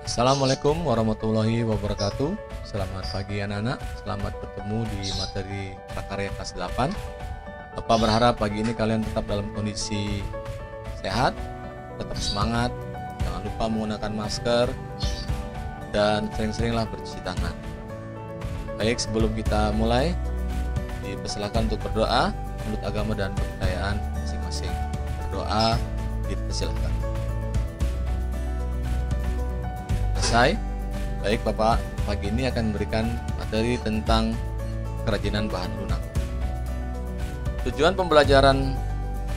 Assalamualaikum warahmatullahi wabarakatuh. Selamat pagi anak-anak, selamat bertemu di materi prakarya kelas 8. Bapak berharap pagi ini kalian tetap dalam kondisi sehat, tetap semangat, jangan lupa menggunakan masker, dan sering-seringlah bercuci tangan. Baik, sebelum kita mulai, dipersilakan untuk berdoa menurut agama dan kepercayaan masing-masing. Berdoa dipersilakan. Selesai. Baik, Bapak pagi ini akan memberikan materi tentang kerajinan bahan lunak. Tujuan pembelajaran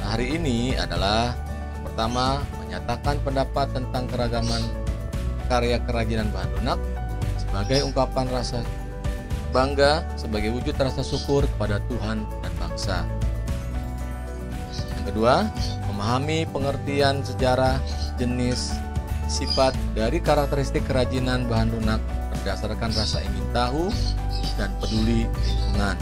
hari ini adalah pertama, menyatakan pendapat tentang keragaman karya kerajinan bahan lunak sebagai ungkapan rasa bangga sebagai wujud rasa syukur kepada Tuhan dan bangsa. Yang kedua, memahami pengertian sejarah, jenis, sifat dari karakteristik kerajinan bahan lunak berdasarkan rasa ingin tahu dan peduli lingkungan.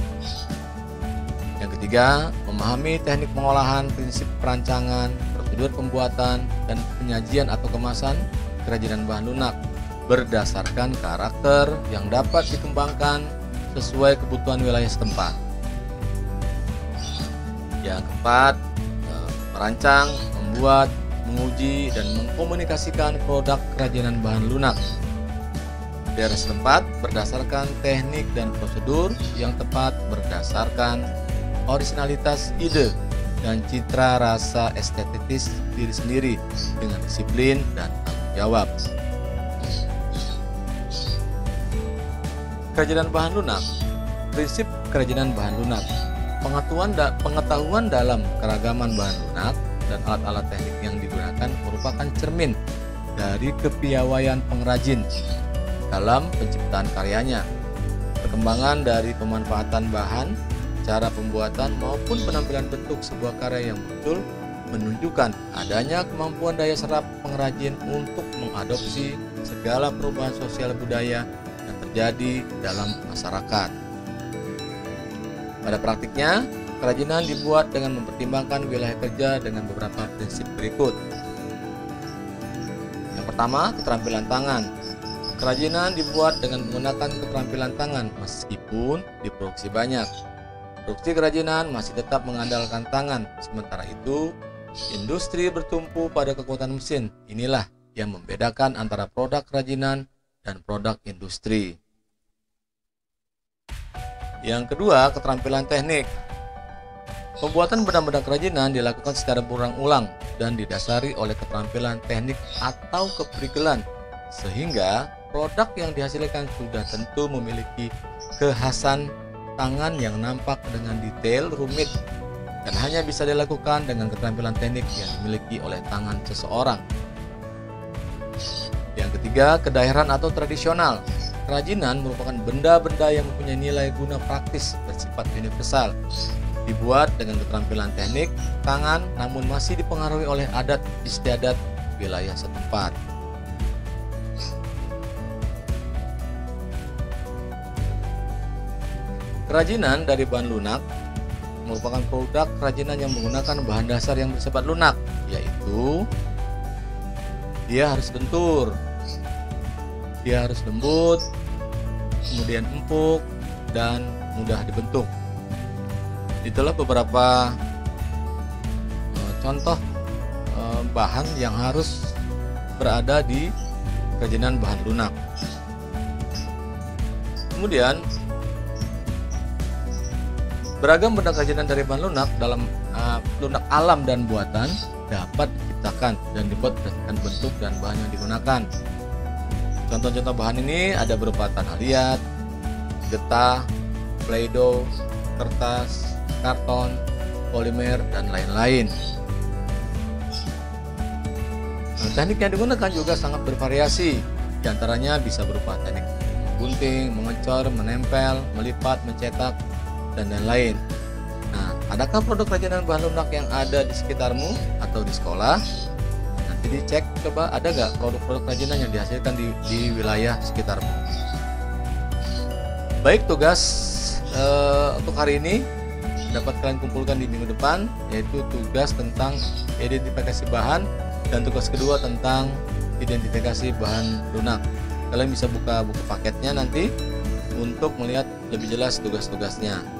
Yang ketiga, memahami teknik pengolahan, prinsip perancangan, prosedur pembuatan, dan penyajian atau kemasan kerajinan bahan lunak berdasarkan karakter yang dapat dikembangkan sesuai kebutuhan wilayah setempat. Yang keempat, merancang, membuat, menguji, dan mengkomunikasikan produk kerajinan bahan lunak di daerah setempat berdasarkan teknik dan prosedur yang tepat berdasarkan orisinalitas ide dan citra rasa estetis diri sendiri dengan disiplin dan tanggung jawab. Kerajinan bahan lunak. Prinsip kerajinan bahan lunak. Pengetahuan dalam keragaman bahan lunak dan alat-alat teknik yang digunakan merupakan cermin dari kepiawaian pengrajin dalam penciptaan karyanya. Perkembangan dari pemanfaatan bahan, cara pembuatan maupun penampilan bentuk sebuah karya yang muncul menunjukkan adanya kemampuan daya serap pengrajin untuk mengadopsi segala perubahan sosial budaya yang terjadi dalam masyarakat. Pada praktiknya, kerajinan dibuat dengan mempertimbangkan wilayah kerja dengan beberapa prinsip berikut. Yang pertama, keterampilan tangan. Kerajinan dibuat dengan menggunakan keterampilan tangan meskipun diproduksi banyak. Produksi kerajinan masih tetap mengandalkan tangan. Sementara itu, industri bertumpu pada kekuatan mesin. Inilah yang membedakan antara produk kerajinan dan produk industri. Yang kedua, keterampilan teknik. Pembuatan benda-benda kerajinan dilakukan secara berulang-ulang dan didasari oleh keterampilan teknik atau keprigelan, sehingga produk yang dihasilkan sudah tentu memiliki kekhasan tangan yang nampak dengan detail rumit dan hanya bisa dilakukan dengan keterampilan teknik yang dimiliki oleh tangan seseorang. Yang ketiga, kedaerahan atau tradisional. Kerajinan merupakan benda-benda yang mempunyai nilai guna praktis bersifat universal, dibuat dengan keterampilan teknik tangan namun masih dipengaruhi oleh adat istiadat wilayah setempat. Kerajinan dari bahan lunak merupakan produk kerajinan yang menggunakan bahan dasar yang bersifat lunak, yaitu dia harus lentur, dia harus lembut, kemudian empuk dan mudah dibentuk. Itulah beberapa contoh bahan yang harus berada di kerajinan bahan lunak. Kemudian beragam benda kerajinan dari bahan lunak dalam lunak alam dan buatan dapat diciptakan dan dibuat berdasarkan bentuk dan bahan yang digunakan. Contoh-contoh bahan ini ada berupa tanah liat, getah, play-doh, kertas, karton, polimer, dan lain-lain. Teknik yang digunakan juga sangat bervariasi. Di antaranya bisa berupa teknik gunting, mengecor, menempel, melipat, mencetak, dan lain-lain. Nah, adakah produk kerajinan bahan lunak yang ada di sekitarmu atau di sekolah? Nanti dicek, coba ada nggak produk-produk kerajinan yang dihasilkan di wilayah sekitarmu. Baik, tugas untuk hari ini dapat kalian kumpulkan di minggu depan, yaitu tugas tentang identifikasi bahan dan tugas kedua tentang identifikasi bahan lunak. Kalian bisa buka buku paketnya nanti untuk melihat lebih jelas tugas-tugasnya.